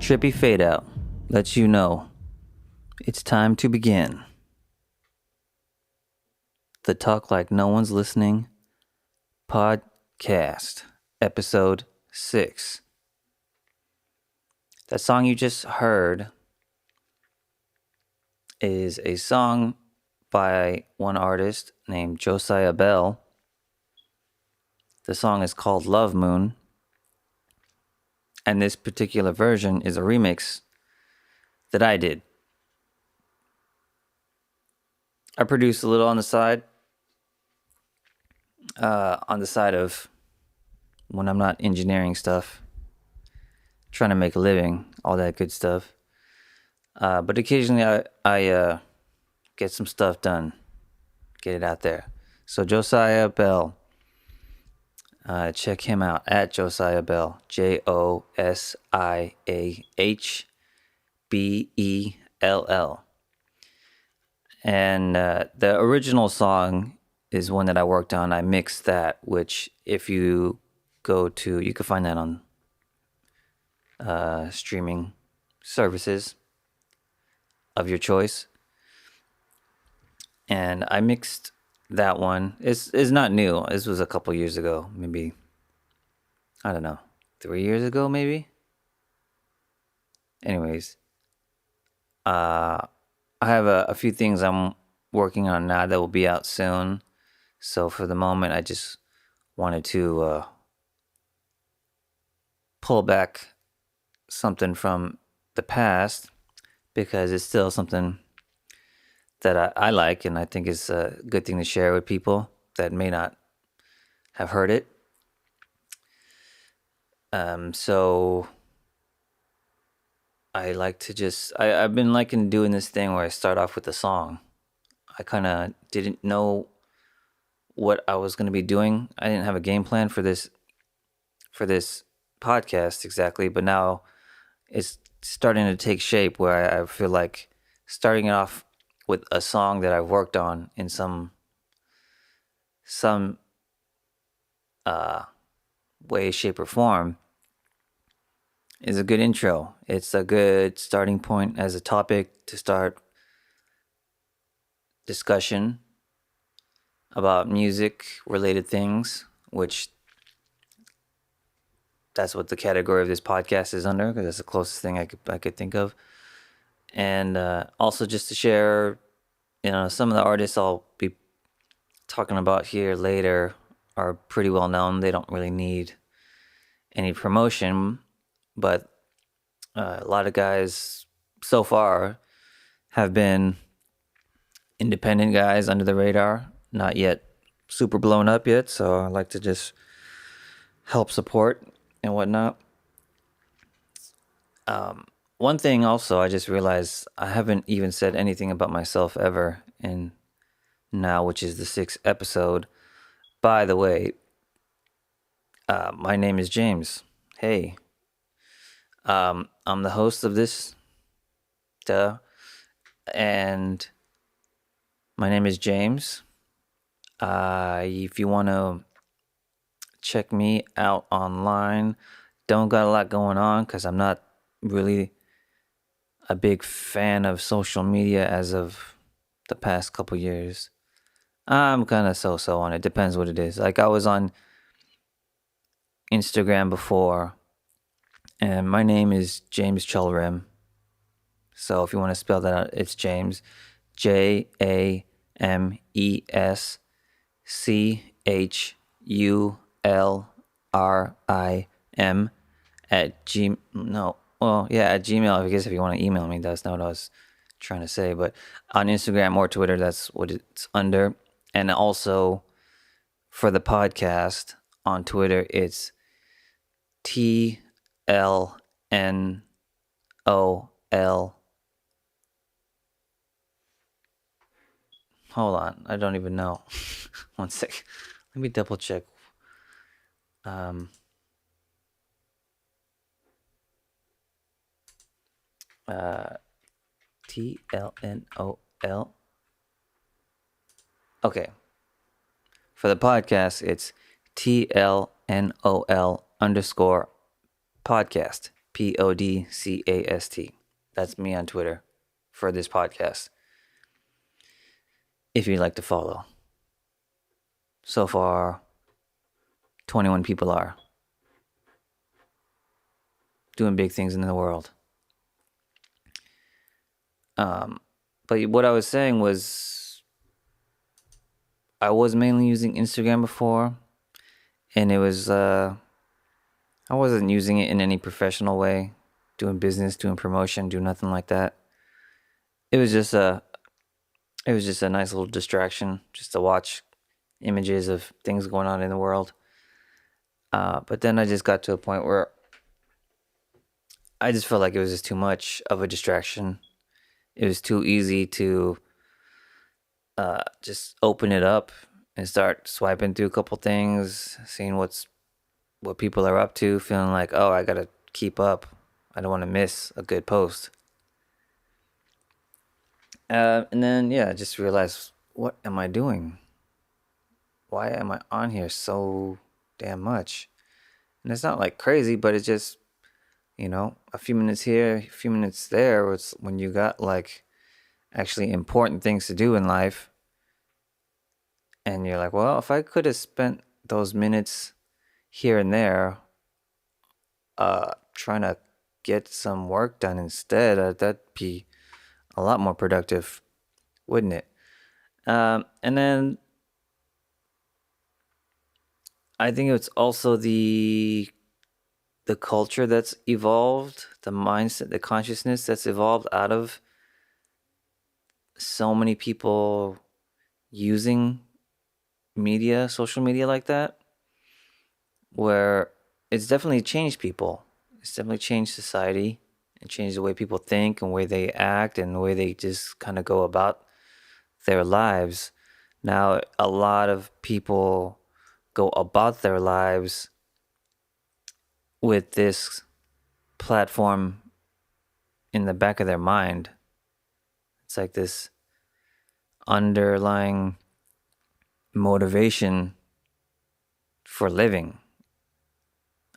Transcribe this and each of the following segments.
trippy fade out lets you know it's time to begin. The Talk Like No One's Listening podcast, episode 6. That song you just heard is a song by one artist named Josiah Bell. The song is called Love Moon. And this particular version is a remix that I did. I produced a little on the side of when I'm not engineering stuff, trying to make a living, all that good stuff. But occasionally I get some stuff done, get it out there. So Josiah Bell, check him out at Josiah Bell, JOSIAHBELL. And the original song is one that I worked on. I mixed that, which if you go to, you can find that on streaming services of your choice. And I mixed that one. It's not new. This was a couple years ago, maybe, I don't know, 3 years ago, maybe. Anyways, I have a few things I'm working on now that will be out soon. So for the moment, I just wanted to pull back something from the past because it's still something that I like and I think is a good thing to share with people that may not have heard it. So I like to just, I've been liking doing this thing where I start off with a song. I kind of didn't know what I was going to be doing. I didn't have a game plan for this podcast exactly, but now it's starting to take shape where I feel like starting it off with a song that I've worked on in some way, shape, or form is a good intro. It's a good starting point as a topic to start discussion about music-related things, which that's what the category of this podcast is under, because that's the closest thing I could think of. And also just to share, some of the artists I'll be talking about here later are pretty well known. They don't really need any promotion, but a lot of guys so far have been independent guys under the radar, not yet super blown up yet. So I like to just help support and whatnot. One thing also, I just realized I haven't even said anything about myself ever in now, which is the 6th episode. By the way, my name is James. Hey, I'm the host of this, and my name is James. If you want to check me out online, don't got a lot going on because I'm not really a big fan of social media as of the past couple years. I'm kind of so-so on it. Depends what it is. Like I was on Instagram before, and my name is James Chulrim. So if you want to spell that out, it's James, JamesChulrim at Gmail. I guess if you want to email me, that's not what I was trying to say. But on Instagram or Twitter, that's what it's under. And also for the podcast on Twitter, it's tlnol. Hold on, I don't even know. One sec. Let me double check. TLNOL. Okay. For the podcast, it's TLNOL_podcast. podcast. That's me on Twitter for this podcast, if you'd like to follow. So far, 21 people are doing big things in the world. But what I was saying was, I was mainly using Instagram before, and it was I wasn't using it in any professional way, doing business, doing promotion, doing nothing like that. It was just a nice little distraction, just to watch images of things going on in the world. But then I just got to a point where I just felt like it was just too much of a distraction. It was too easy to just open it up and start swiping through a couple things, seeing what people are up to, feeling like, oh, I gotta keep up. I don't want to miss a good post. And then, I just realized, what am I doing? Why am I on here so damn much? And it's not like crazy, but it's just, a few minutes here, a few minutes there. It's when you got like actually important things to do in life. And you're like, well, if I could have spent those minutes here and there trying to get some work done instead, that'd be a lot more productive, wouldn't it? And then I think it's also the culture that's evolved, the mindset, the consciousness that's evolved out of so many people using media, social media like that, where it's definitely changed people. It's definitely changed society and changed the way people think and the way they act and the way they just kind of go about their lives. Now, a lot of people go about their lives with this platform in the back of their mind. It's like this underlying motivation for living.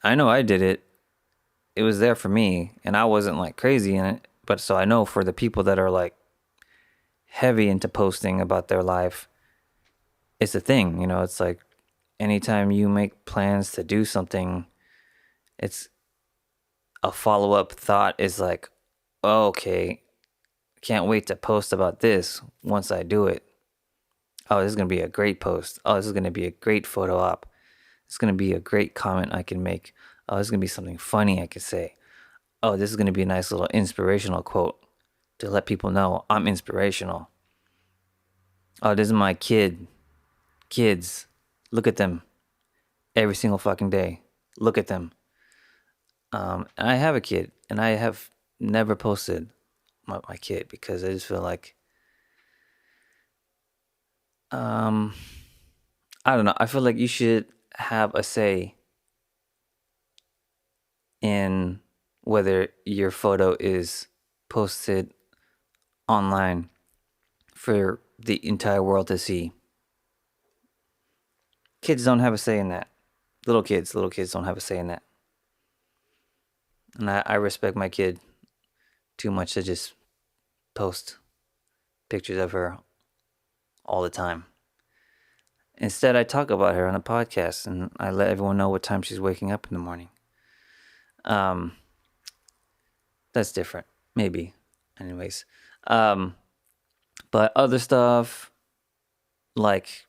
I know I did it. It was there for me, and I wasn't like crazy in it. But so I know for the people that are like heavy into posting about their life, it's a thing. It's like anytime you make plans to do something, it's a follow-up thought is like, oh, okay, can't wait to post about this once I do it. Oh, this is going to be a great post. Oh, this is going to be a great photo op. It's going to be a great comment I can make. Oh, this is going to be something funny I can say. Oh, this is going to be a nice little inspirational quote to let people know I'm inspirational. Oh, this is my kid. Kids, look at them every single fucking day. Look at them. And I have a kid, and I have never posted my kid because I just feel like, I don't know. I feel like you should have a say in whether your photo is posted online for the entire world to see. Kids don't have a say in that. Little kids don't have a say in that. And I respect my kid too much to just post pictures of her all the time. Instead, I talk about her on a podcast, and I let everyone know what time she's waking up in the morning. That's different, maybe. Anyways, but other stuff, like,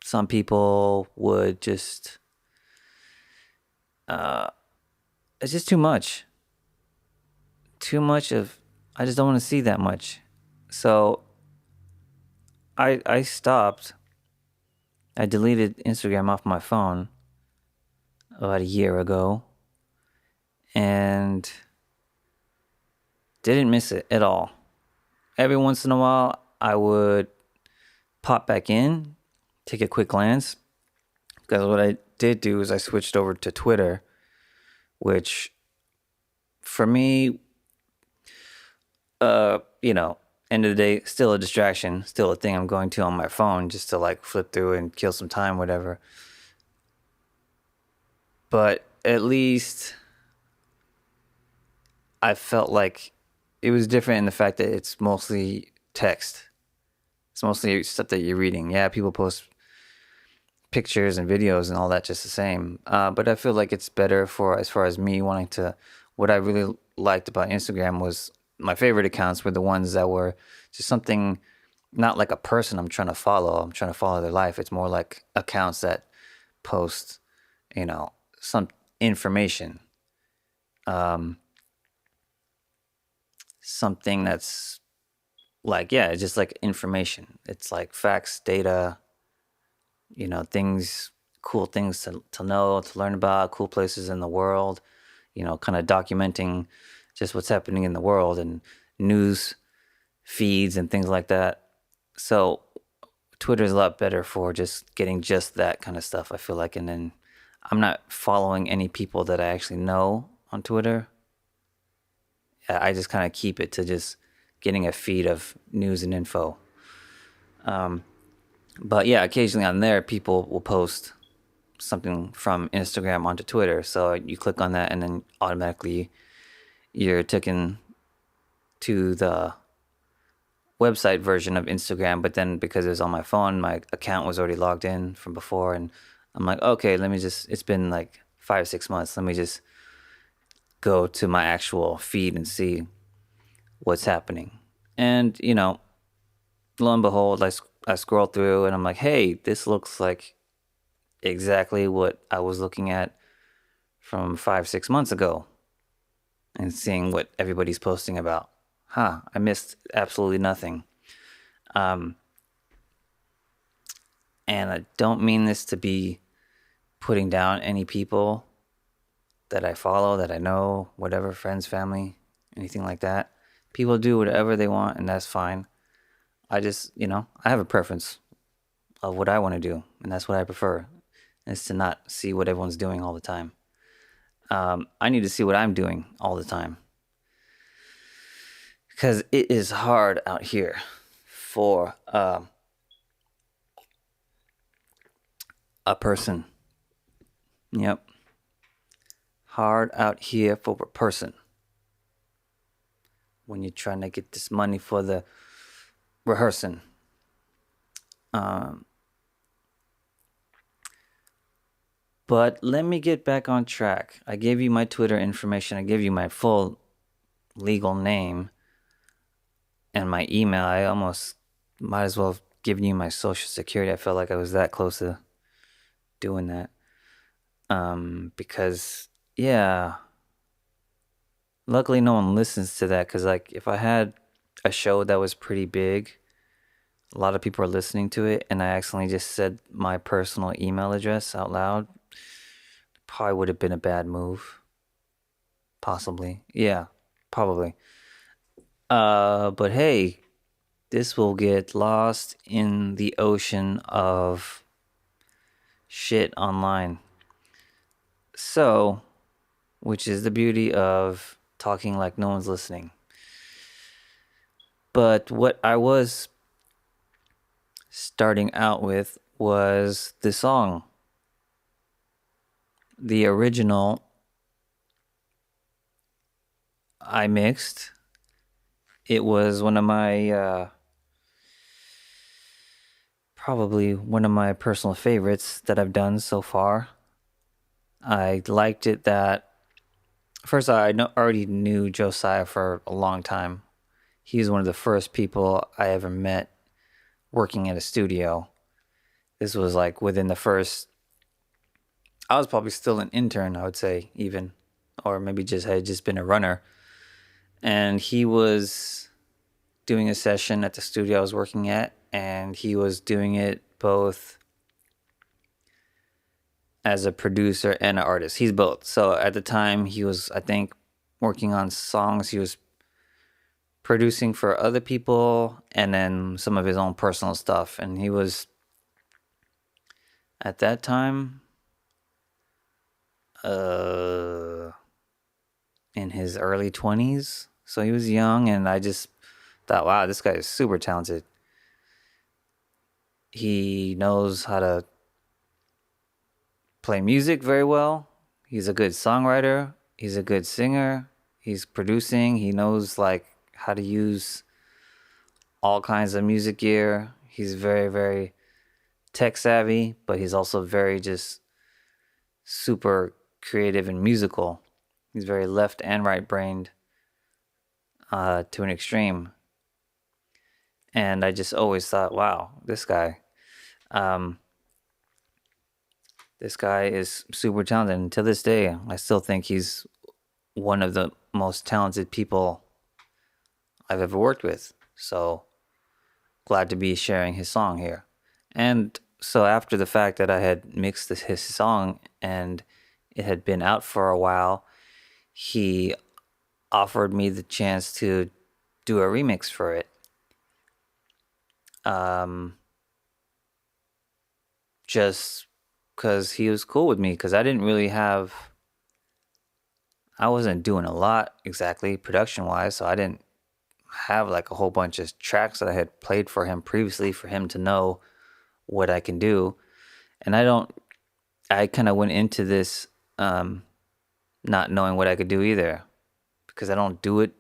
some people would just, it's just too much. Too much of, I just don't want to see that much. So I stopped. I deleted Instagram off my phone about a year ago and didn't miss it at all. Every once in a while, I would pop back in, take a quick glance, because what I did do is I switched over to Twitter, which for me, end of the day, still a distraction, still a thing I'm going to on my phone just to like flip through and kill some time, whatever. But at least I felt like it was different in the fact that it's mostly text. It's mostly stuff that you're reading. Yeah, people post pictures and videos and all that just the same. But I feel like it's better for as far as me wanting to. What I really liked about Instagram was my favorite accounts were the ones that were just something, not like a person I'm trying to follow. I'm trying to follow their life. It's more like accounts that post, some information, um, something that's like, yeah, it's just like information. It's like facts, data, things, cool things to know, to learn about, cool places in the world, kind of documenting just what's happening in the world and news feeds and things like that. So Twitter is a lot better for just getting just that kind of stuff, I feel like. And then I'm not following any people that I actually know on Twitter. I just kind of keep it to just getting a feed of news and info. But yeah, occasionally on there, people will post something from Instagram onto Twitter. So you click on that and then automatically you're taken to the website version of Instagram. But then because it was on my phone, my account was already logged in from before. And I'm like, okay, it's been like 5 or 6 months. Let me just go to my actual feed and see what's happening. And, lo and behold, I scroll through and I'm like, hey, this looks like exactly what I was looking at from 5, 6 months ago and seeing what everybody's posting about. I missed absolutely nothing. And I don't mean this to be putting down any people that I follow, that I know, whatever, friends, family, anything like that. People do whatever they want, and that's fine. I just, I have a preference of what I want to do, and that's what I prefer, is to not see what everyone's doing all the time. I need to see what I'm doing all the time. Because it is hard out here for a person. Yep. Hard out here for a person. When you're trying to get this money for the rehearsing. But let me get back on track. I gave you my Twitter information. I gave you my full legal name and my email. I almost might as well have given you my social security. I felt like I was that close to doing that. Because, yeah, luckily no one listens to that. Because, like, if I had a show that was pretty big, a lot of people are listening to it, and I accidentally just said my personal email address out loud, probably would have been a bad move. Possibly. Yeah, probably. But hey, this will get lost in the ocean of shit online. So, which is the beauty of talking like no one's listening. But what I was starting out with was the song. The original I mixed. It was one of my probably one of my personal favorites that I've done so far. I liked it that first I already knew Josiah for a long time. He's one of the first people I ever met working at a studio. This was like within the first, I was probably still an intern, I would say, even, or maybe had just been a runner. And he was doing a session at the studio I was working at, and he was doing it both as a producer and an artist. He's both. So at the time, he was, I think, working on songs. He was producing for other people and then some of his own personal stuff. And he was, at that time, in his early 20s. So he was young, and I just thought, wow, this guy is super talented. He knows how to play music very well. He's a good songwriter. He's a good singer. He's producing. He knows like how to use all kinds of music gear. He's very, very tech savvy, but he's also very just super creative and musical. He's very left and right brained to an extreme. And I just always thought, wow, um, this guy is super talented. And to this day, I still think he's one of the most talented people I've ever worked with. So glad to be sharing his song here. And so after the fact that I had mixed his song and it had been out for a while, he offered me the chance to do a remix for it. Just because he was cool with me, because I wasn't doing a lot exactly production wise, so I didn't have like a whole bunch of tracks that I had played for him previously for him to know what I can do. And I kind of went into this not knowing what I could do either, because I don't do it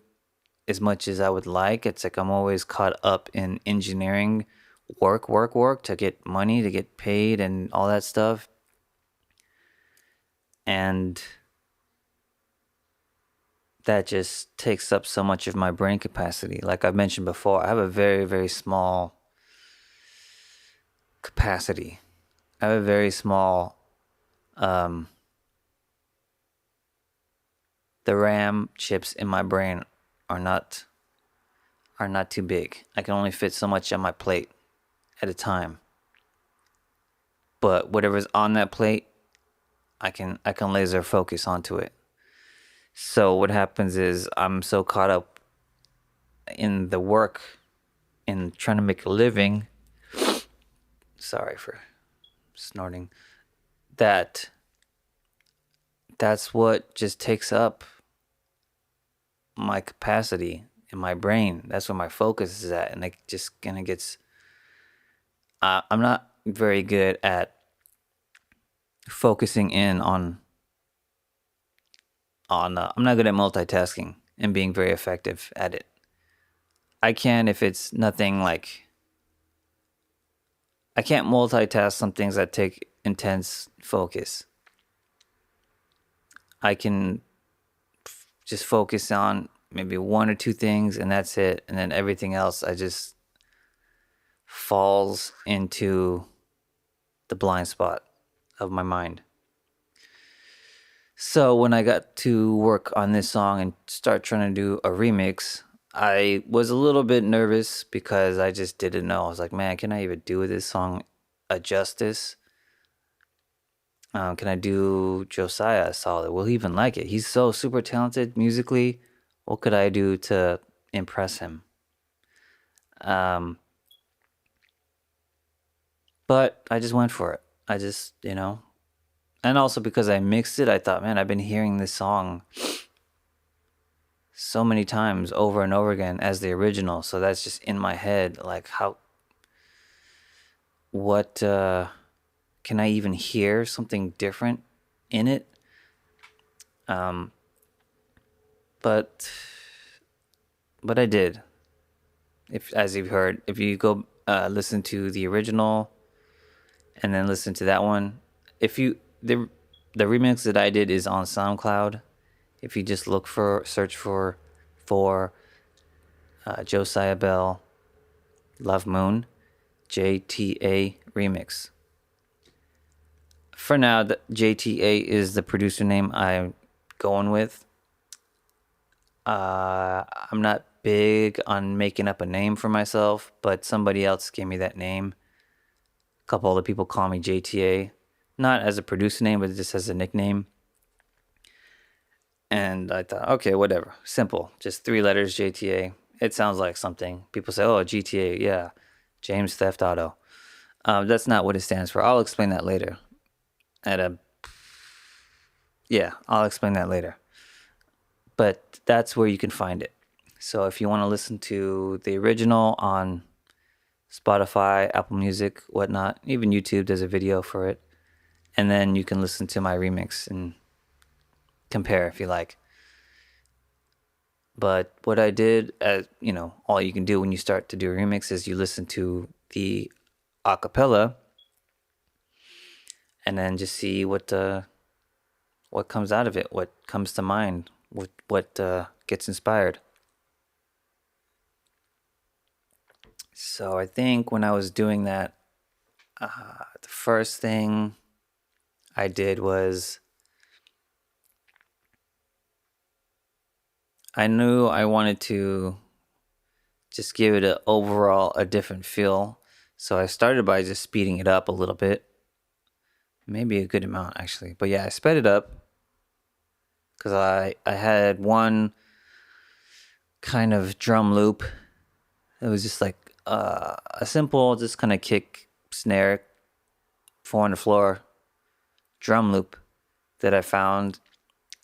as much as I would like. It's like I'm always caught up in engineering work to get money, to get paid and all that stuff. And that just takes up so much of my brain capacity. Like I've mentioned before, I have a very, very small capacity. I have a very small, the RAM chips in my brain are not too big. I can only fit so much on my plate at a time. But whatever's on that plate, I can laser focus onto it. So what happens is I'm so caught up in the work, in trying to make a living. Sorry for snorting. That's what just takes up my capacity in my brain. That's where my focus is at, and it just kind of gets. I'm not very good at focusing in on. I'm not good at multitasking and being very effective at it. I can if it's nothing like. I can't multitask some things that take intense focus. I can just focus on maybe one or two things and that's it. And then everything else I just falls into the blind spot of my mind. So when I got to work on this song and start trying to do a remix, I was a little bit nervous because I just didn't know. I was like, man, can I even do this song a justice? Can I do Josiah a solid? Will he even like it? He's so super talented musically. What could I do to impress him? But I just went for it. I just, and also because I mixed it, I thought, man, I've been hearing this song so many times over and over again as the original. So that's just in my head. Like what can I even hear something different in it? But I did. As you've heard, if you go listen to the original and then listen to that one, the remix that I did is on SoundCloud. If you just search for Josiah Bell, Love Moon, JTA remix. For now, the JTA is the producer name I'm going with. I'm not big on making up a name for myself, but somebody else gave me that name. A couple other people call me JTA, not as a producer name, but just as a nickname. And I thought, okay, whatever, simple, just 3 letters, JTA. It sounds like something. People say, oh, GTA, yeah, James Theft Auto. That's not what it stands for. I'll explain that later. I'll explain that later. But that's where you can find it. So if you want to listen to the original on Spotify, Apple Music, whatnot, even YouTube, there's a video for it. And then you can listen to my remix and compare if you like. But what I did, as all you can do when you start to do a remix is you listen to the acapella and then just see what comes out of it, what comes to mind, what gets inspired. So I think when I was doing that, the first thing I did was I knew I wanted to just give it a different feel. So I started by just speeding it up a little bit, maybe a good amount actually. But yeah, I sped it up because I had one kind of drum loop. It was just like a simple, just kind of kick, snare, 4 on the floor drum loop that I found.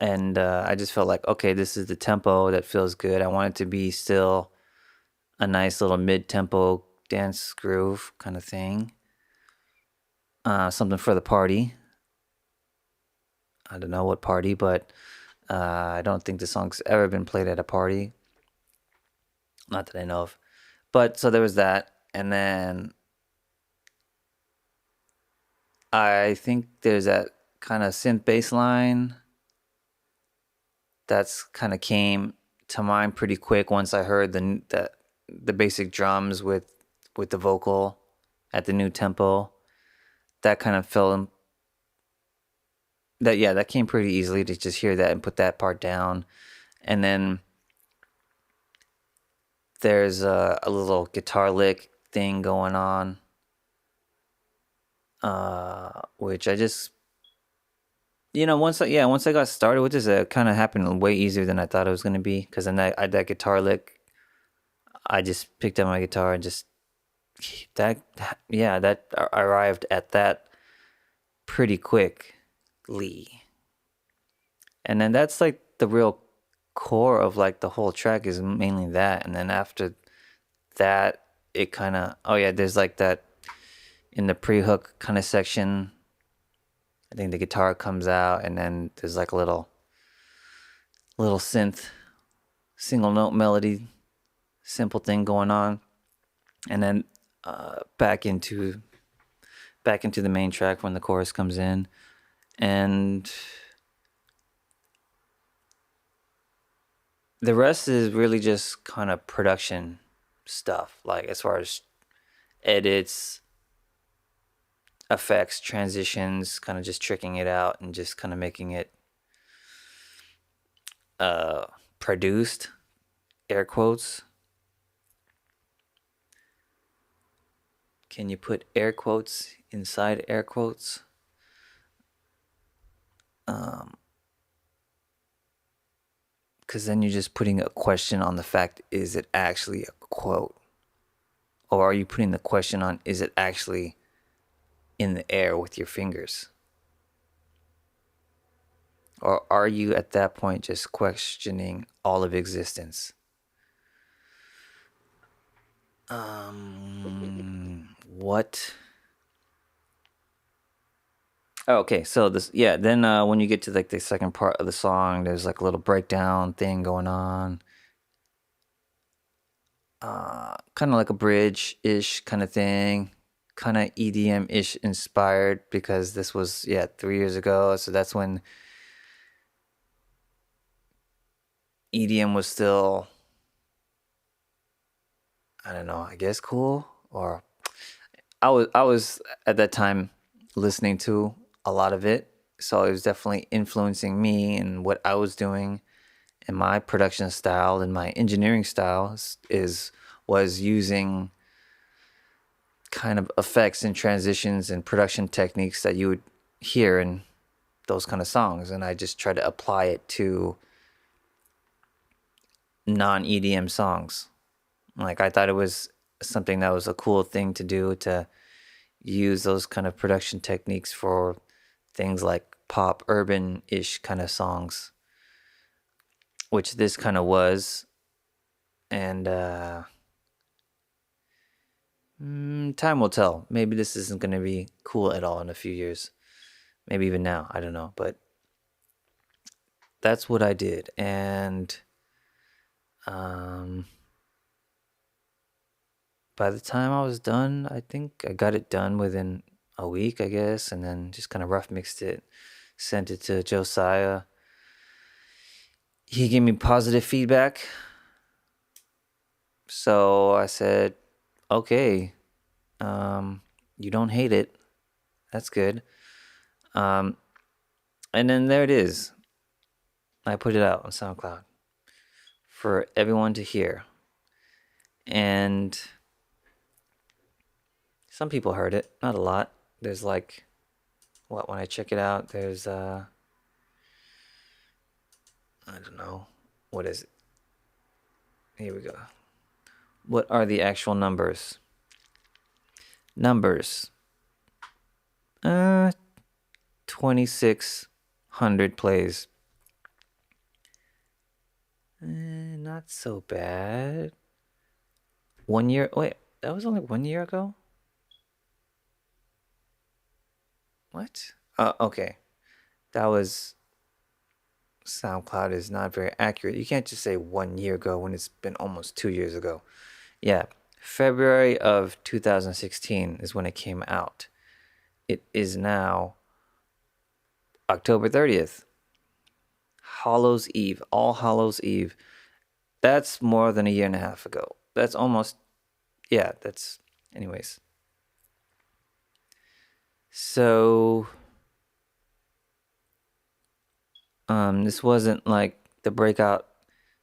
And I just felt like, okay, this is the tempo that feels good. I want it to be still a nice little mid-tempo dance groove kind of thing. Something for the party. I don't know what party, but I don't think the song's ever been played at a party. Not that I know of. But so there was that. And then I think there's that kind of synth bass line that's kind of came to mind pretty quick once I heard the basic drums with the vocal at the new tempo. That kind of fell that came pretty easily to just hear that and put that part down. And then there's a little guitar lick thing going on, which I just once I got started with this, it kind of happened way easier than I thought it was gonna be. Because then that guitar lick, I just picked up my guitar and just that I arrived at that pretty quickly. And then that's like the real core of like the whole track is mainly that. And then after that, it kind of there's like that in the pre-hook kind of section. I think the guitar comes out, and then there's like a little synth, single note melody, simple thing going on, and then back into the main track when the chorus comes in, and the rest is really just kind of production stuff, like as far as edits, effects, transitions, kind of just tricking it out and just kind of making it produced, air quotes. Can you put air quotes inside air quotes? Because then you're just putting a question on the fact, is it actually a quote? Or are you putting the question on, is it actually in the air with your fingers? Or are you at that point just questioning all of existence? What? Oh, okay, so then when you get to like the second part of the song, there's like a little breakdown thing going on. Kind of like a bridge-ish kind of thing. Kind of EDM-ish inspired, because this was 3 years ago, so that's when EDM was still, I don't know, I guess cool. Or I was at that time listening to a lot of it, so it was definitely influencing me and what I was doing, and my production style and my engineering style was using kind of effects and transitions and production techniques that you would hear in those kind of songs, and I just try to apply it to non-EDM songs. Like, I thought it was something that was a cool thing to do, to use those kind of production techniques for things like pop, urban-ish kind of songs, which this kind of was. And time will tell. Maybe this isn't going to be cool at all in a few years. Maybe even now. I don't know. But that's what I did. And Um, by the time I was done, I think I got it done within a week, I guess, and then just kind of rough mixed it, sent it to Josiah. He gave me positive feedback. So I said, okay, you don't hate it. That's good. Um, and then there it is. I put it out on SoundCloud for everyone to hear. And some people heard it, not a lot. There's like, what, when I check it out, there's, I don't know, what is it? Here we go. What are the actual numbers? Numbers. 2,600 plays. Not so bad. 1 year. Wait, that was only 1 year ago? What? Okay. That was. SoundCloud is not very accurate. You can't just say 1 year ago when it's been almost 2 years ago. Yeah. February of 2016 is when it came out. It is now October 30th. Hallows Eve. All Hallows Eve. That's more than a year and a half ago. That's almost. Yeah, that's. Anyways. So. This wasn't like the breakout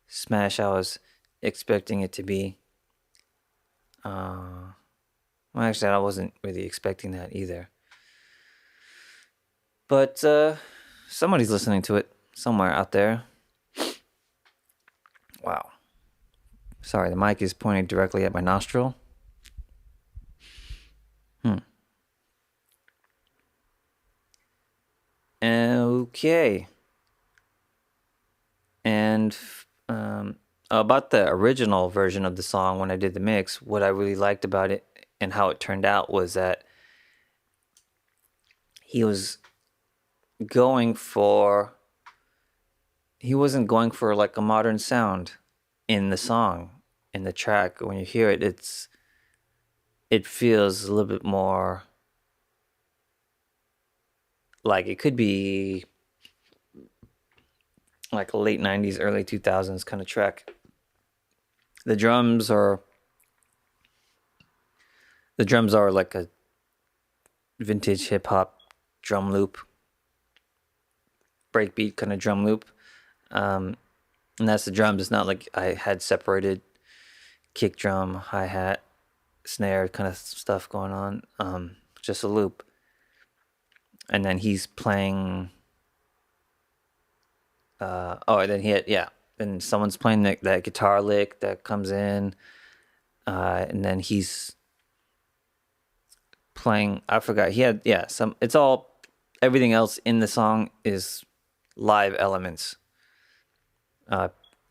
smash I was expecting it to be. Well, actually, I wasn't really expecting that either. But somebody's listening to it somewhere out there. Wow. Sorry, the mic is pointing directly at my nostril. Okay. And about the original version of the song, when I did the mix, what I really liked about it and how it turned out was that he wasn't going for like a modern sound in the song, in the track. When you hear it, it feels a little bit more like it could be like a late 90s, early 2000s kind of track. The drums are like a vintage hip hop drum loop, breakbeat kind of drum loop. And that's the drums. It's not like I had separated kick drum, hi-hat, snare kind of stuff going on. Just a loop. And then he's playing then someone's playing that guitar lick that comes in, and then he's playing. I forgot. He had some. It's all everything else in the song is live elements.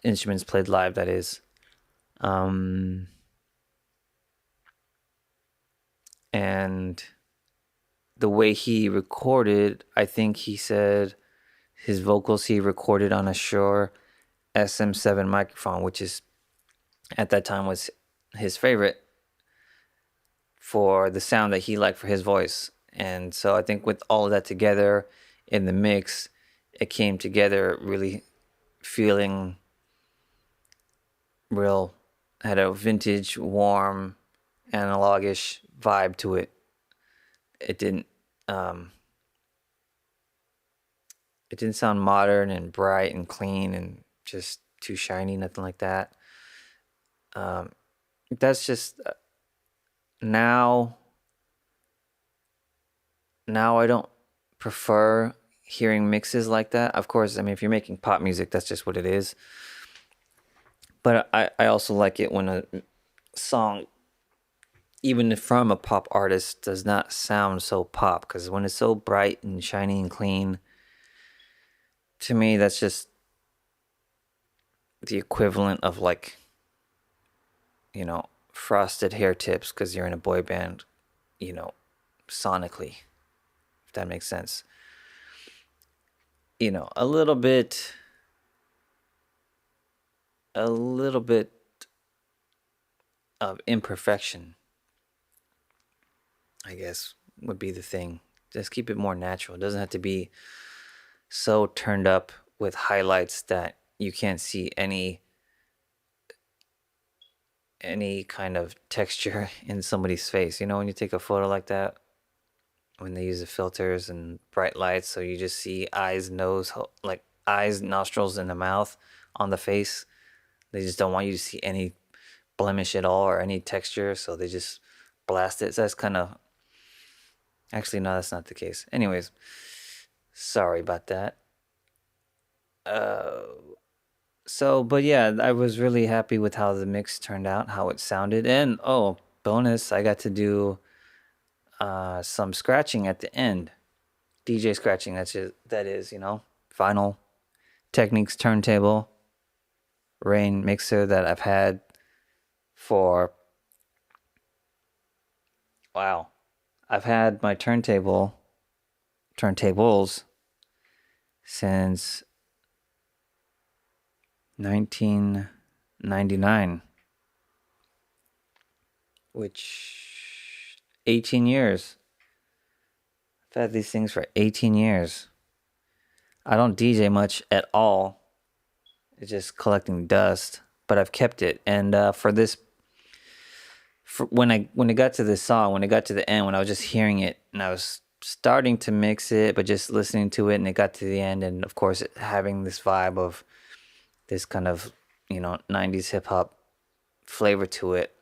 Instruments played live. That is, and the way he recorded, I think he said his vocals he recorded on a Shure SM7 microphone, which is at that time was his favorite for the sound that he liked for his voice. And so I think with all of that together in the mix, it came together really feeling real, had a vintage, warm, analogish vibe to it. It didn't sound modern and bright and clean and just too shiny, nothing like that. That's just now I don't prefer hearing mixes like that. Of course, I mean, if you're making pop music, that's just what it is. But I also like it when a song, even from a pop artist, does not sound so pop. Because when it's so bright and shiny and clean, to me, that's just the equivalent of like, frosted hair tips because you're in a boy band, sonically, if that makes sense. A little bit a little bit of imperfection, I guess, would be the thing. Just keep it more natural. It doesn't have to be so turned up with highlights that you can't see any kind of texture in somebody's face. You know, when you take a photo like that, when they use the filters and bright lights, so you just see eyes, nose, like eyes, nostrils, and the mouth on the face. They just don't want you to see any blemish at all or any texture, so they just blast it. So that's kind of, actually, no, that's not the case. Anyways, sorry about that. Uh, but yeah, I was really happy with how the mix turned out, how it sounded, and oh, bonus, I got to do some scratching at the end, DJ scratching. That is, vinyl Techniques turntable, rain mixer that I've had for, wow, I've had my turntables since 1999, which 18 years. I've had these things for 18 years. I don't DJ much at all. It's just collecting dust, but I've kept it. And when it got to this song, when it got to the end, when I was just hearing it and I was starting to mix it, but just listening to it, and it got to the end, and of course having this vibe of this kind of 90s hip hop flavor to it,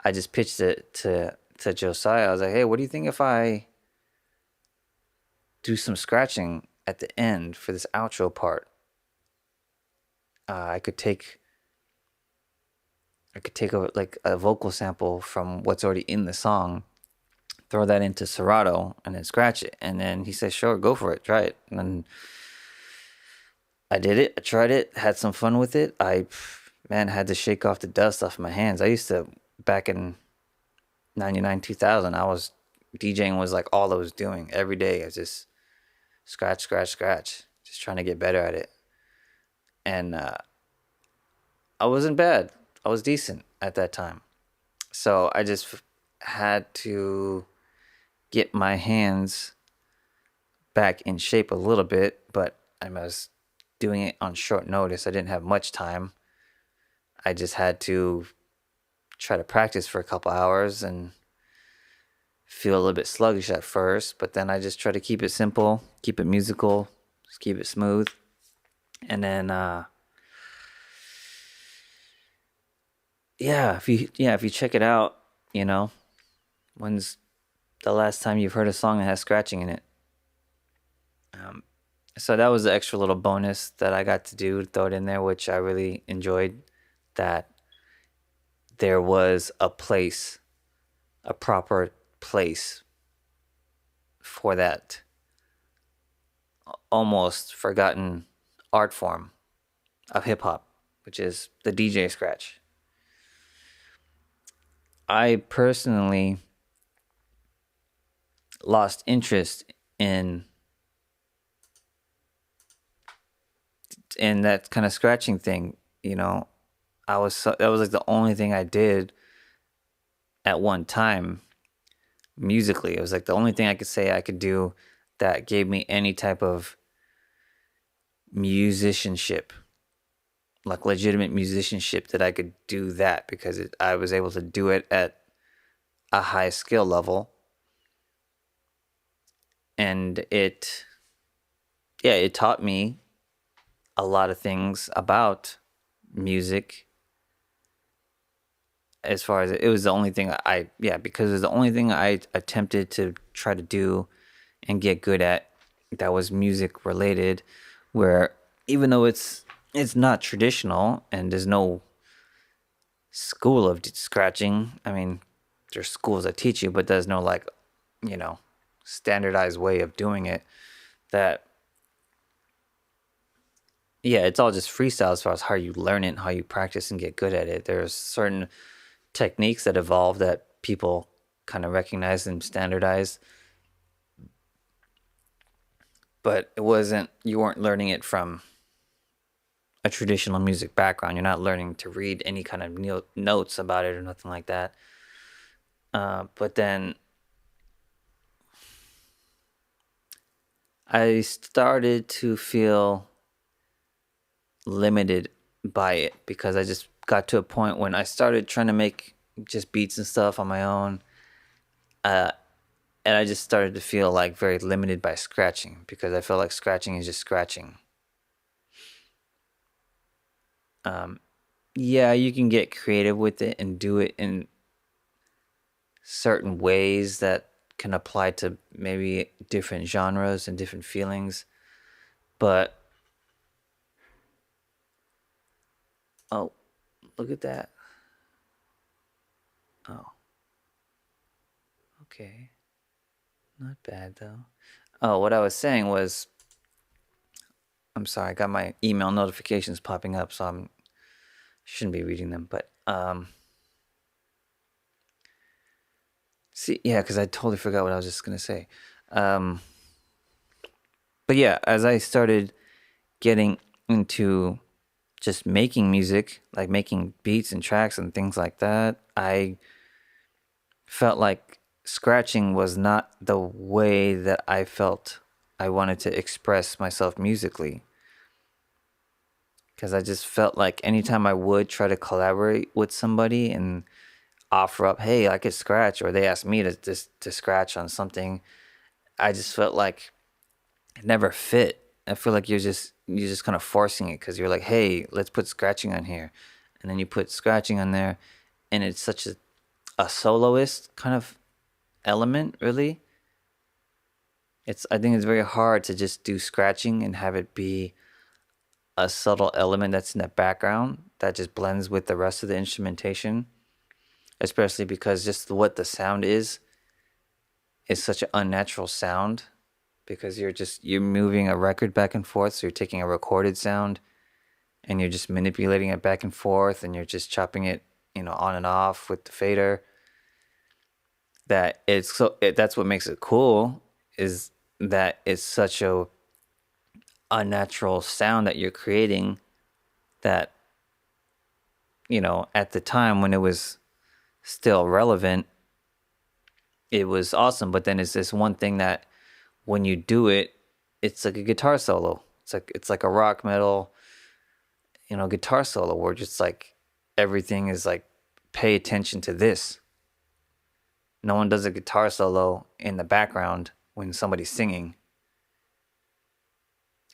I just pitched it to Josiah. I was like, hey, what do you think if I do some scratching at the end for this outro part? I could take a vocal sample from what's already in the song, throw that into Serato, and then scratch it. And then he said, sure, go for it, try it. And then I did it. I tried it, had some fun with it. Had to shake off the dust off my hands. I used to, back in 99, 2000, DJing was like all I was doing every day. I was just scratch, scratch, scratch, just trying to get better at it. And I wasn't bad. I was decent at that time. So I just had to get my hands back in shape a little bit, but I was doing it on short notice. I didn't have much time. I just had to try to practice for a couple hours and feel a little bit sluggish at first, but then I just try to keep it simple, keep it musical, just keep it smooth. And then if you check it out, when's the last time you've heard a song that has scratching in it? So that was the extra little bonus that I got to do, throw it in there, which I really enjoyed, that there was a proper place for that almost forgotten art form of hip hop, which is the DJ scratch. I personally lost interest in that kind of scratching thing. That was like the only thing I did at one time musically. It was like the only thing I could say I could do that gave me any type of musicianship, like legitimate musicianship, that I could do that, because I was able to do it at a high skill level. And it taught me a lot of things about music, as far as it was the only thing because it was the only thing I attempted to try to do and get good at that was music related, where even though it's not traditional and there's no school of scratching, I mean, there's schools that teach you, but there's no standardized way of doing it. That it's all just freestyle as far as how you learn it and how you practice and get good at it. There's certain techniques that evolve that people kind of recognize and standardize, but you weren't learning it from a traditional music background. You're not learning to read any kind of notes about it or nothing like that. But then I started to feel limited by it because I just got to a point when I started trying to make just beats and stuff on my own. And I just started to feel like very limited by scratching because I felt like scratching is just scratching. Yeah, you can get creative with it and do it in certain ways that can apply to maybe different genres and different feelings. But, oh, look at that. Oh, okay. Not bad though. Oh, what I was saying was, I'm sorry, I got my email notifications popping up, so I'm shouldn't be reading them. But see, yeah, because I totally forgot what I was just gonna say. Um, but yeah, as I started getting into just making music, like making beats and tracks and things like that, I felt like scratching was not the way that I felt I wanted to express myself musically. Because I just felt like anytime I would try to collaborate with somebody and offer up, hey, I could scratch, or they asked me to scratch on something, I just felt like it never fit. I feel like you're just kind of forcing it because you're like, hey, let's put scratching on here, and then you put scratching on there, and it's such a soloist kind of element, really. I think it's very hard to just do scratching and have it be a subtle element that's in the background that just blends with the rest of the instrumentation, especially because just what the sound is such an unnatural sound because you're moving a record back and forth, so you're taking a recorded sound and you're just manipulating it back and forth and you're just chopping it, on and off with the fader. That's what makes it cool, is that it's such a unnatural sound that you're creating that, at the time when it was still relevant, it was awesome. But then it's this one thing that when you do it, it's like a guitar solo. It's like a rock metal, guitar solo where just like everything is like, pay attention to this. No one does a guitar solo in the background when somebody's singing.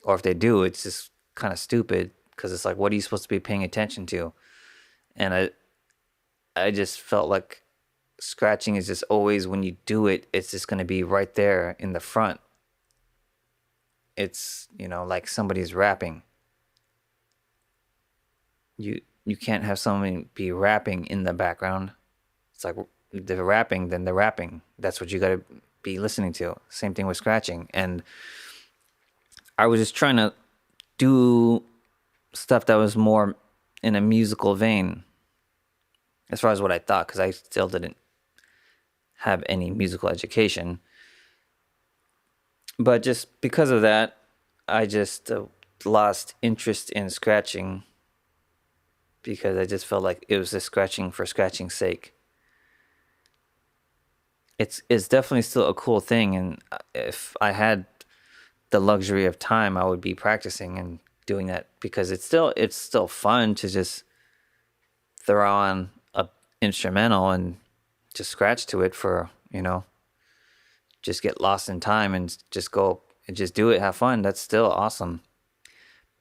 Or if they do, it's just kind of stupid because it's like, what are you supposed to be paying attention to? And I just felt like scratching is just always, when you do it, it's just going to be right there in the front. It's, like somebody's rapping. You can't have somebody be rapping in the background. It's like they're rapping, then they're rapping. That's what you got to be listening to. Same thing with scratching. And I was just trying to do stuff that was more in a musical vein, as far as what I thought, because I still didn't have any musical education. But just because of that, I just lost interest in scratching because I just felt like it was just scratching for scratching's sake. It's definitely still a cool thing, and if I had the luxury of time, I would be practicing and doing that because it's still fun to just throw on a instrumental and just scratch to it for, just get lost in time and just go and just do it, have fun. That's still awesome.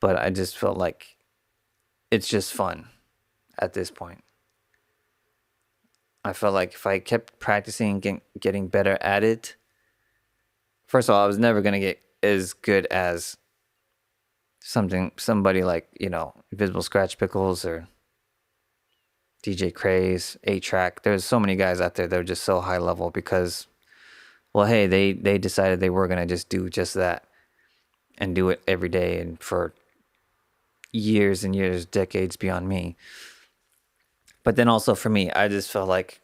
But I just felt like it's just fun at this point. I felt like if I kept practicing and getting better at it, first of all, I was never going to get as good as somebody like, Invisible Scratch Pickles or DJ Craze, 8-Track. There's so many guys out there that are just so high level because, well, hey, they decided they were going to just do just that and do it every day and for years and years, decades beyond me. But then also for me, I just felt like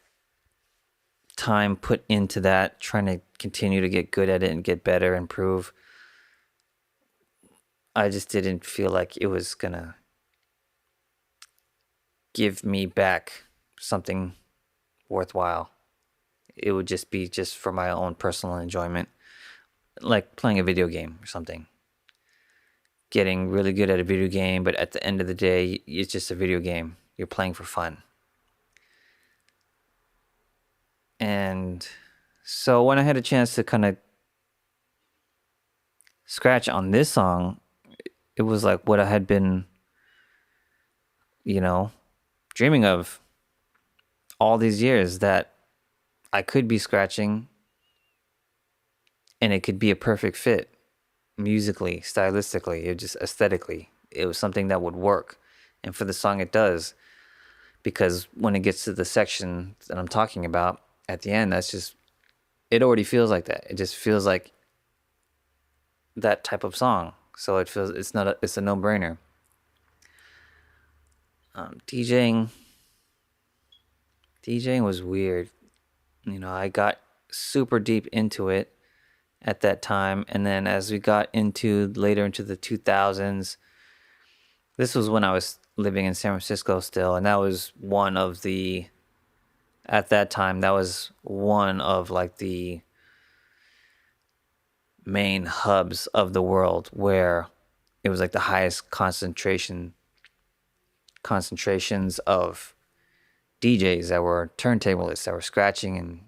time put into that, trying to continue to get good at it and get better, improve. I just didn't feel like it was gonna give me back something worthwhile. It would just be just for my own personal enjoyment, like playing a video game or something. Getting really good at a video game, but at the end of the day, it's just a video game. You're playing for fun. And so when I had a chance to kind of scratch on this song, it was like what I had been, dreaming of all these years, that I could be scratching and it could be a perfect fit musically, stylistically, it just aesthetically. It was something that would work. And for the song, it does. Because when it gets to the section that I'm talking about at the end, it already feels like that. It just feels like that type of song. So it's a no-brainer. DJing was weird. I got super deep into it at that time, and then as we got later into the 2000s, this was when I was living in San Francisco still, and that was at that time, that was one of like the main hubs of the world, where it was like the highest concentrations of DJs that were turntablists, that were scratching and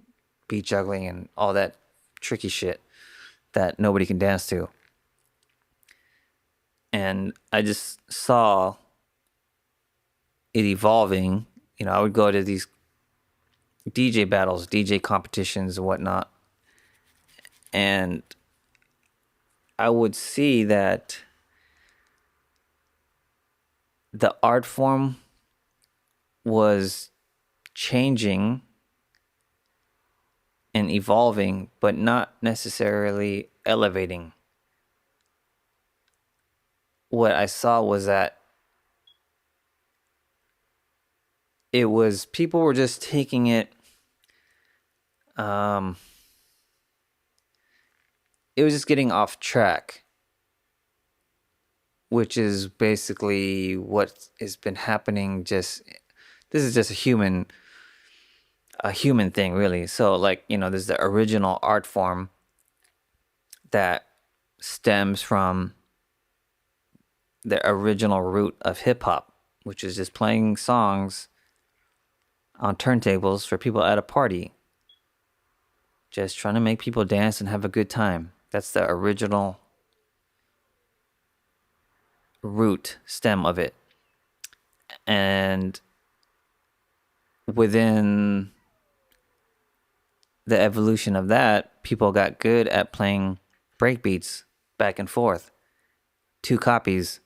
beat juggling and all that tricky shit that nobody can dance to. And I just saw it evolving. I would go to these DJ battles, DJ competitions and whatnot, and I would see that the art form was changing and evolving, but not necessarily elevating. What I saw was that people were just taking it, it was just getting off track, which is basically what has been happening. This is just a human thing, really. So there's the original art form that stems from the original root of hip hop, which is just playing songs on turntables for people at a party, just trying to make people dance and have a good time. That's the original root stem of it. And within the evolution of that, people got good at playing breakbeats back and forth, 2 copies,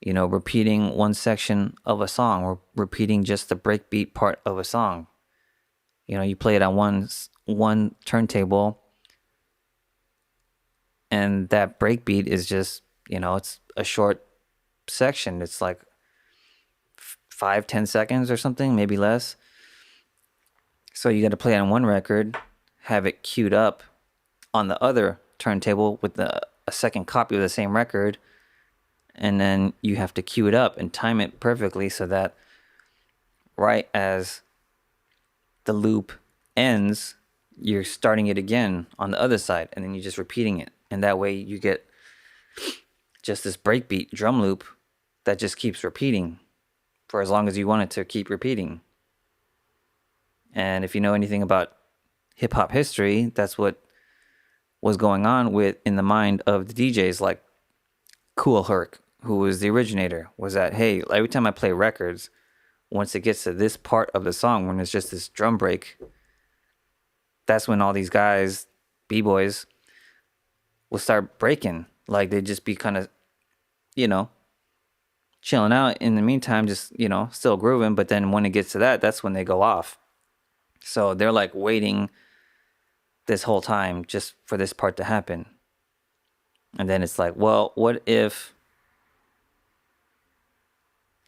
repeating one section of a song, or repeating just the breakbeat part of a song. You play it on one turntable, and that breakbeat is just, it's a short section. It's like 5-10 seconds or something, maybe less. So you got to play it on one record, have it queued up on the other turntable with a second copy of the same record, and then you have to cue it up and time it perfectly so that right as the loop ends, you're starting it again on the other side, and then you're just repeating it. And that way you get just this breakbeat drum loop that just keeps repeating for as long as you want it to keep repeating. And if you know anything about hip hop history, that's what was going on in the mind of the DJs, like Kool Herc, who was the originator, was that, hey, every time I play records, once it gets to this part of the song, when it's just this drum break, that's when all these guys, B-boys, will start breaking. Like, they'd just be kind of, chilling out. In the meantime, just, still grooving. But then when it gets to that's when they go off. So they're like waiting this whole time just for this part to happen. And then it's like, well, what if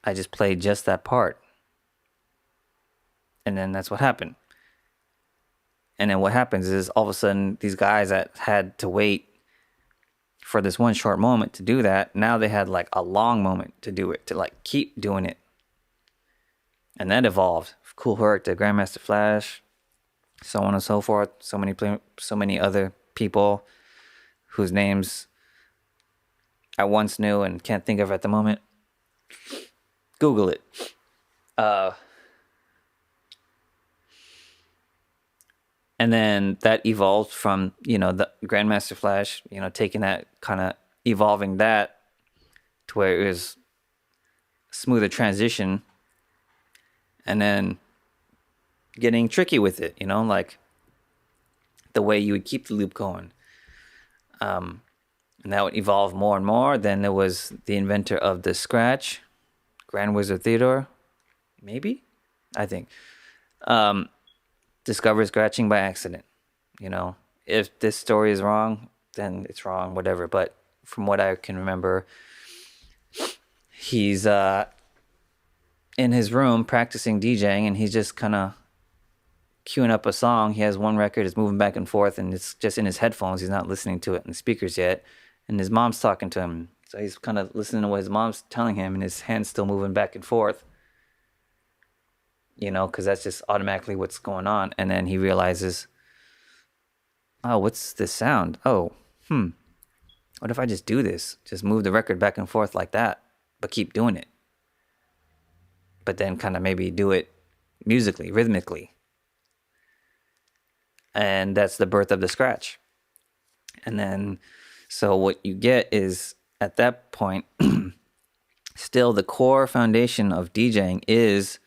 I just played just that part? And then that's what happened. And then what happens is all of a sudden these guys that had to wait for this one short moment to do that, now they had like a long moment to do it, to like keep doing it. And that evolved. Cool Herc to Grandmaster Flash, so on and so forth. So many other people whose names I once knew and can't think of at the moment. Google it. And then that evolved from, the Grandmaster Flash, taking that kind of evolving that to where it was a smoother transition, and then getting tricky with it, like the way you would keep the loop going. And that would evolve more and more. Then there was the inventor of the scratch, Grand Wizard Theodore, maybe, I think, discovered scratching by accident. If this story is wrong, then it's wrong, whatever. But from what I can remember, he's in his room practicing DJing, and he's just kind of queuing up a song. He has one record, it's moving back and forth, and it's just in his headphones. He's not listening to it in the speakers yet. And his mom's talking to him. So he's kind of listening to what his mom's telling him, and his hand's still moving back and forth. Because that's just automatically what's going on. And then he realizes, oh, what's this sound? Oh, what if I just do this? Just move the record back and forth like that, but keep doing it. But then kind of maybe do it musically, rhythmically. And that's the birth of the scratch. And then, so what you get is, at that point, still the core foundation of DJing is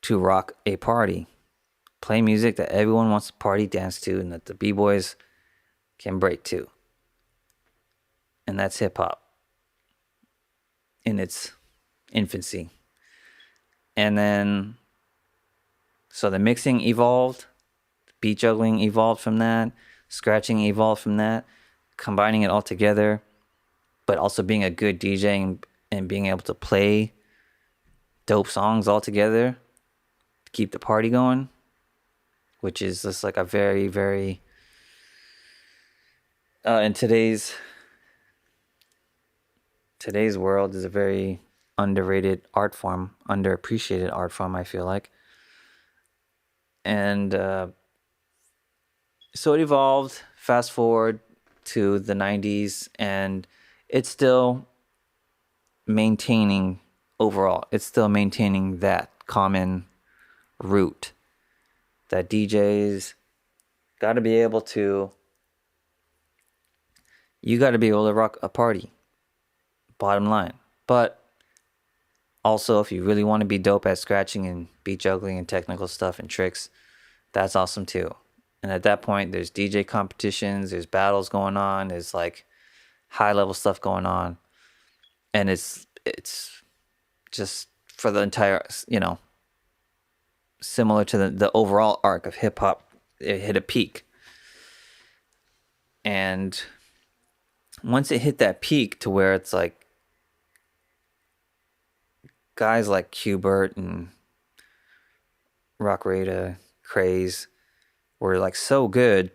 to rock a party. Play music that everyone wants to party dance to and that the b-boys can break to. And that's hip-hop in its infancy. And then, so the mixing evolved, beat juggling evolved from that, scratching evolved from that, combining it all together, but also being a good DJ and being able to play dope songs all together to keep the party going, which is just like a very, very, in today's world, is a very underrated art form, underappreciated art form, I feel like. And so it evolved, fast forward to the 90s, and it's still maintaining overall. It's still maintaining that common root that DJs got to be able to, you got to be able to rock a party, bottom line. But also, if you really want to be dope at scratching and beat juggling and technical stuff and tricks, that's awesome too. And at that point, there's DJ competitions, there's battles going on, there's like high level stuff going on. And it's just for the entire, similar to the overall arc of hip hop, it hit a peak. And once it hit that peak to where it's like guys like Qbert and Rock Rada, Craze were like so good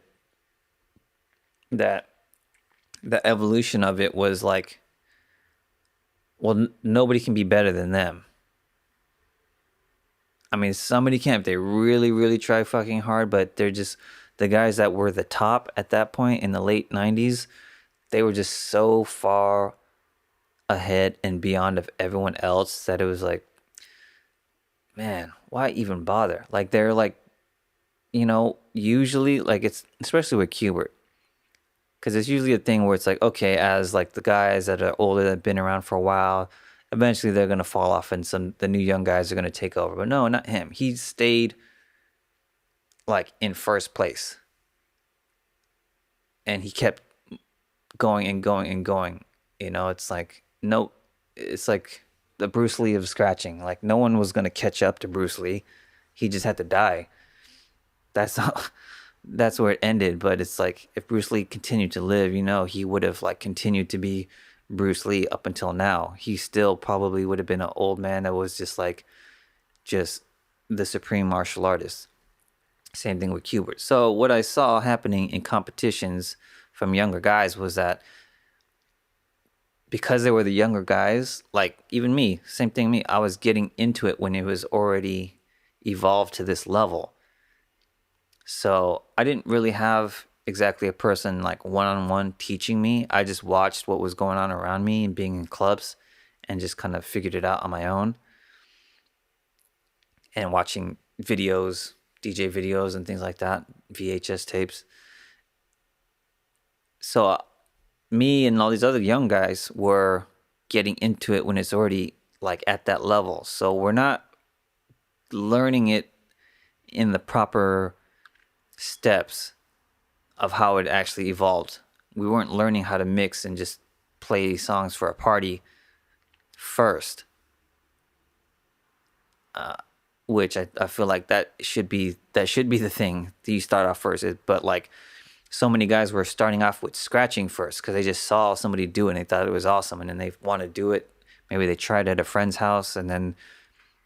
that the evolution of it was like, well, nobody can be better than them. I mean, somebody can if they really, really try fucking hard, but they're just the guys that were the top at that point in the late 90s. They were just so far ahead and beyond of everyone else that it was like, man, why even bother? Like, they're like, usually, like, it's especially with Qbert, because it's usually a thing where it's like, okay, as like the guys that are older, that have been around for a while, eventually they're gonna fall off and the new young guys are gonna take over. But no, not him. He stayed like in first place, and he kept going and going and going. It's like it's like the Bruce Lee of scratching. Like, no one was gonna catch up to Bruce Lee. He just had to die. That's where it ended. But it's like, if Bruce Lee continued to live, he would have like continued to be Bruce Lee up until now. He still probably would have been an old man that was just the supreme martial artist. Same thing with Qbert. So what I saw happening in competitions from younger guys was that because they were the younger guys, like even me, same thing me, I was getting into it when it was already evolved to this level. So I didn't really have exactly a person like one-on-one teaching me. I just watched what was going on around me and being in clubs and just kind of figured it out on my own. And watching videos, DJ videos and things like that, VHS tapes. So me and all these other young guys were getting into it when it's already like at that level. So we're not learning it in the proper steps of how it actually evolved. We weren't learning how to mix and just play songs for a party first, which I feel like that should be the thing that you start off first. But like so many guys were starting off with scratching first because they just saw somebody do it and they thought it was awesome, and then they want to do it. Maybe they tried at a friend's house, and then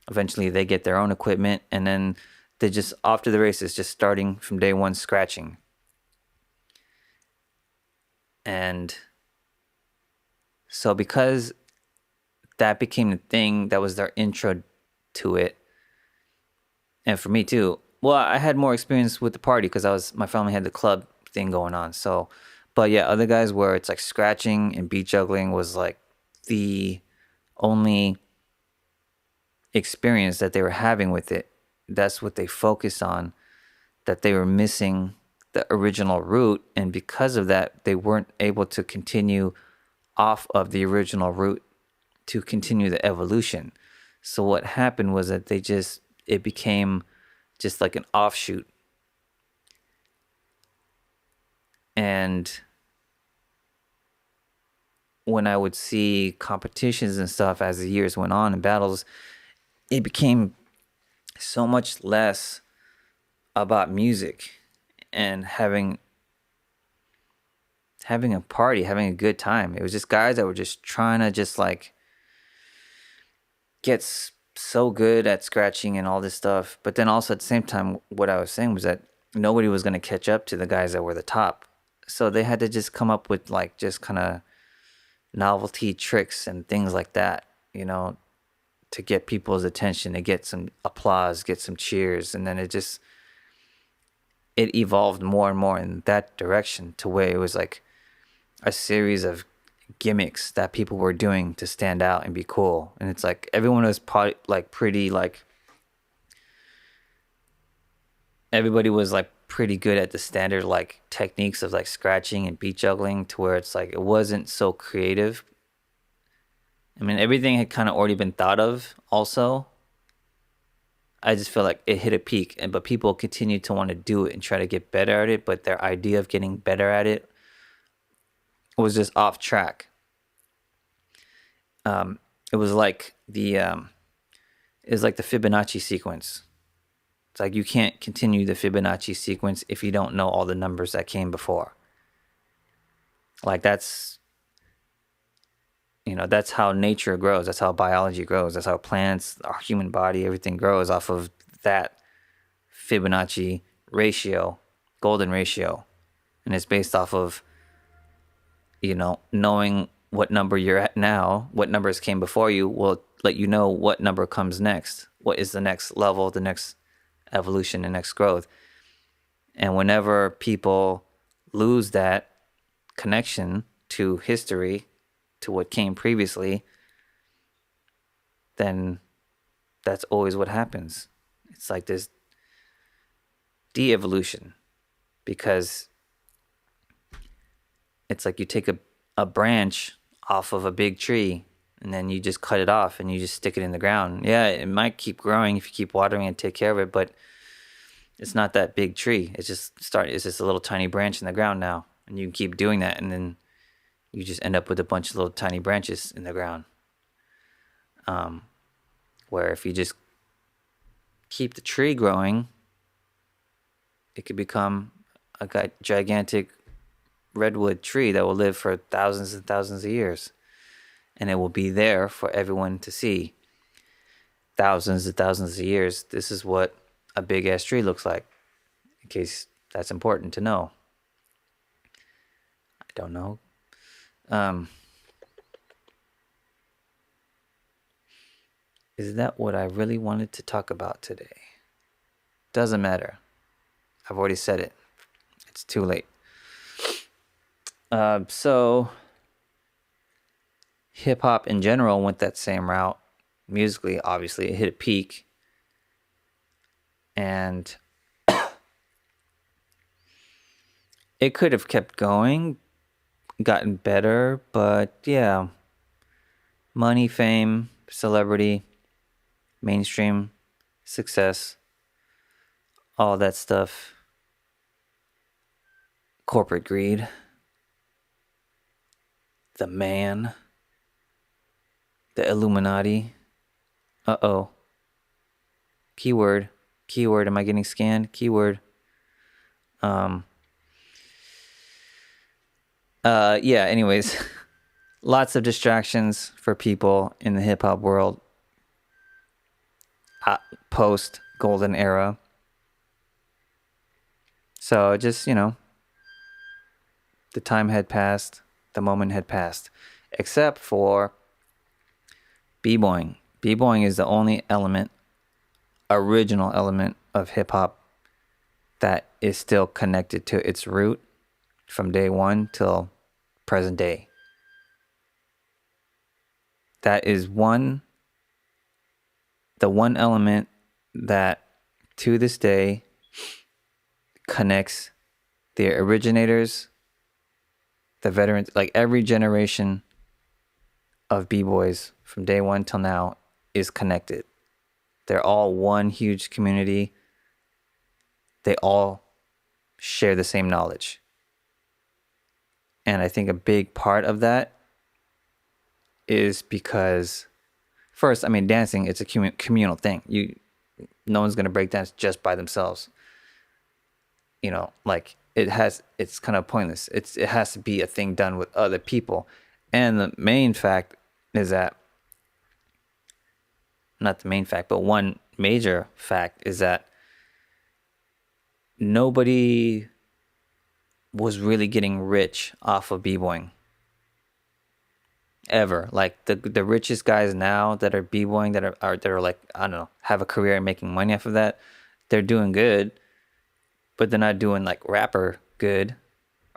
eventually they get their own equipment, and then they're just off to the races, just starting from day one scratching. And so because that became the thing, that was their intro to it. And for me too, well, I had more experience with the party because my family had the club thing going on. So, but yeah, other guys where it's like scratching and beat juggling was like the only experience that they were having with it. That's what they focused on, that they were missing the original root. And because of that, they weren't able to continue off of the original route to continue the evolution. So what happened was that it became just like an offshoot. And when I would see competitions and stuff as the years went on and battles, it became so much less about music and having a party, having a good time. It was just guys that were just trying to just like get so good at scratching and all this stuff. But then also at the same time, what I was saying was that nobody was going to catch up to the guys that were the top. So they had to just come up with like just kind of novelty tricks and things like that, to get people's attention, to get some applause, get some cheers. And then it evolved more and more in that direction to where it was like a series of gimmicks that people were doing to stand out and be cool. And it's like everyone was everybody was like pretty good at the standard like techniques of like scratching and beat juggling, to where it's like it wasn't so creative. I mean, everything had kind of already been thought of also. I just feel like it hit a peak, but people continued to want to do it and try to get better at it, but their idea of getting better at it was just off track. It was like the Fibonacci sequence. It's like you can't continue the Fibonacci sequence if you don't know all the numbers that came before. Like that's how nature grows. That's how biology grows. That's how plants, our human body, everything grows off of that Fibonacci ratio, golden ratio. And it's based off of, knowing what number you're at now, what numbers came before you will let you know what number comes next. What is the next level, the next evolution, the next growth. And whenever people lose that connection to history, to what came previously, then that's always what happens. It's like this de-evolution, because it's like you take a branch off of a big tree and then you just cut it off and you just stick it in the ground. Yeah, it might keep growing if you keep watering and take care of it, but it's not that big tree. It's just a little tiny branch in the ground now. And you can keep doing that, and then you just end up with a bunch of little tiny branches in the ground. Where if you just keep the tree growing, it could become a gigantic redwood tree that will live for thousands and thousands of years. And it will be there for everyone to see. Thousands and thousands of years. This is what a big ass tree looks like, in case that's important to know. I don't know. Is that what I really wanted to talk about today? Doesn't matter. I've already said it. It's too late. So hip hop in general went that same route. Musically, obviously, it hit a peak. And it could have kept going, gotten better, but yeah. Money, fame, celebrity, mainstream success, all that stuff. Corporate greed. The man. The Illuminati. Uh-oh. Keyword. Am I getting scanned? Keyword. Yeah, anyways. Lots of distractions for people in the hip hop world. Post golden era. So just, the time had passed. The moment had passed. Except for b-boying. B-boying is the only original element of hip hop that is still connected to its root from day one till present day. That is the one element that to this day connects the originators, the veterans, like every generation of b-boys from day one till now is connected. They're all one huge community. They all share the same knowledge. And I think a big part of that is because, first, dancing, it's a communal thing. No one's going to break dance just by themselves. It's kind of pointless. It has to be a thing done with other people. And the main fact is that, not the main fact, but one major fact is that nobody was really getting rich off of b-boying. Ever. Like the richest guys now that are b-boying, that are like, I don't know, have a career and making money off of that, they're doing good, but they're not doing like rapper good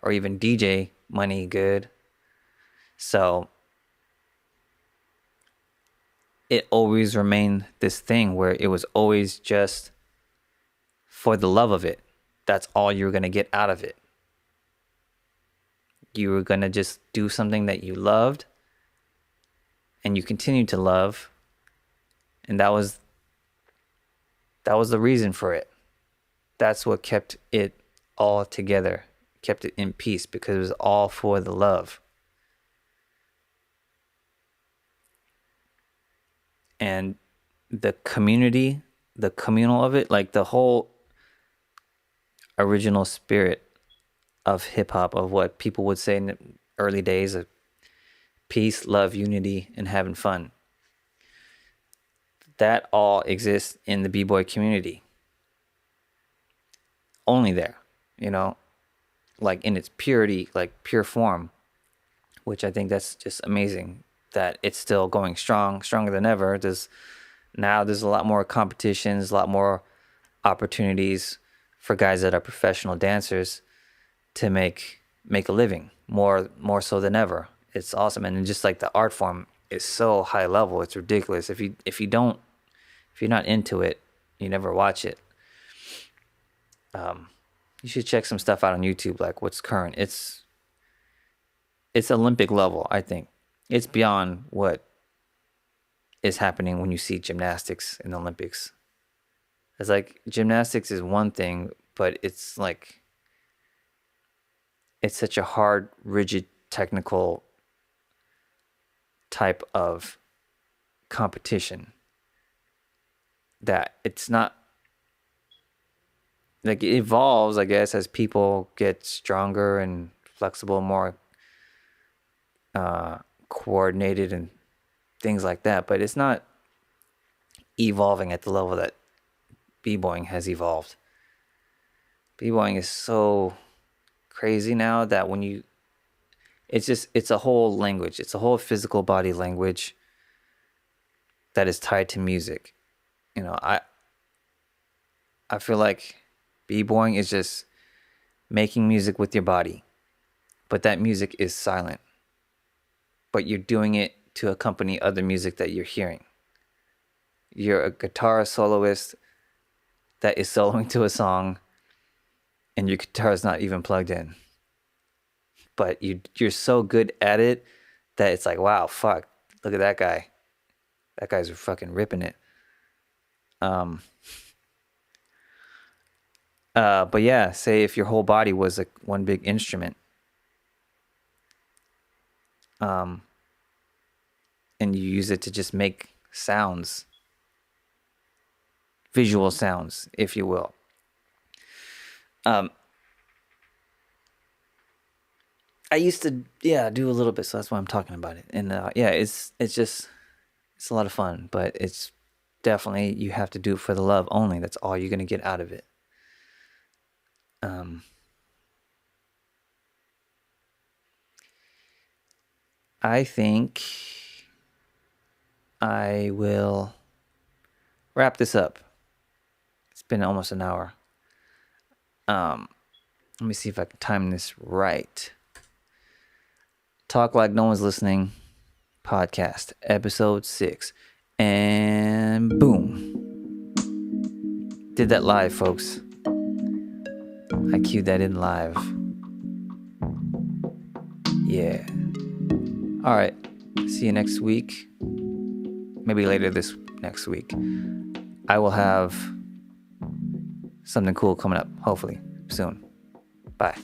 or even DJ money good. So it always remained this thing where it was always just for the love of it. That's all you were going to get out of it. You were going to just do something that you loved and you continued to love. And that was the reason for it. That's what kept it all together, kept it in peace, because it was all for the love. And the community, the communal of it, like the whole original spirit of hip hop, of what people would say in the early days of peace, love, unity, and having fun. That all exists in the b-boy community. Only there, like in its purity, like pure form, which I think that's just amazing that it's still going stronger than ever. There's a lot more competitions, a lot more opportunities for guys that are professional dancers to make a living, more so than ever. It's awesome. And just like the art form is so high level, it's ridiculous. If you're not into it, you never watch it. You should check some stuff out on YouTube, like what's current. It's Olympic level, I think. It's beyond what is happening when you see gymnastics in the Olympics. It's like gymnastics is one thing, but it's like it's such a hard, rigid, technical type of competition that it's not like, it evolves, I guess, as people get stronger and flexible, more coordinated and things like that. But it's not evolving at the level that b-boying has evolved. B-boying is so crazy now that it's a whole language. It's a whole physical body language. that is tied to music. I feel like b-boying is just making music with your body, but that music is silent. But you're doing it to accompany other music that you're hearing. You're a guitar soloist that is soloing to a song, and your guitar is not even plugged in. But you're so good at it that it's like, wow, fuck, look at that guy. That guy's fucking ripping it. But yeah, say if your whole body was like one big instrument, and you use it to just make sounds, visual sounds, if you will. I used to, do a little bit, so that's why I'm talking about it. And it's a lot of fun, but it's definitely, you have to do it for the love only. That's all you're gonna get out of it. I think I will wrap this up. It's been almost an hour. Let me see if I can time this right. Talk Like No One's Listening podcast, episode 6. And boom. Did that live, folks. I queued that in live. Yeah. All right. See you next week. Maybe later this next week. I will have something cool coming up, hopefully, soon. Bye.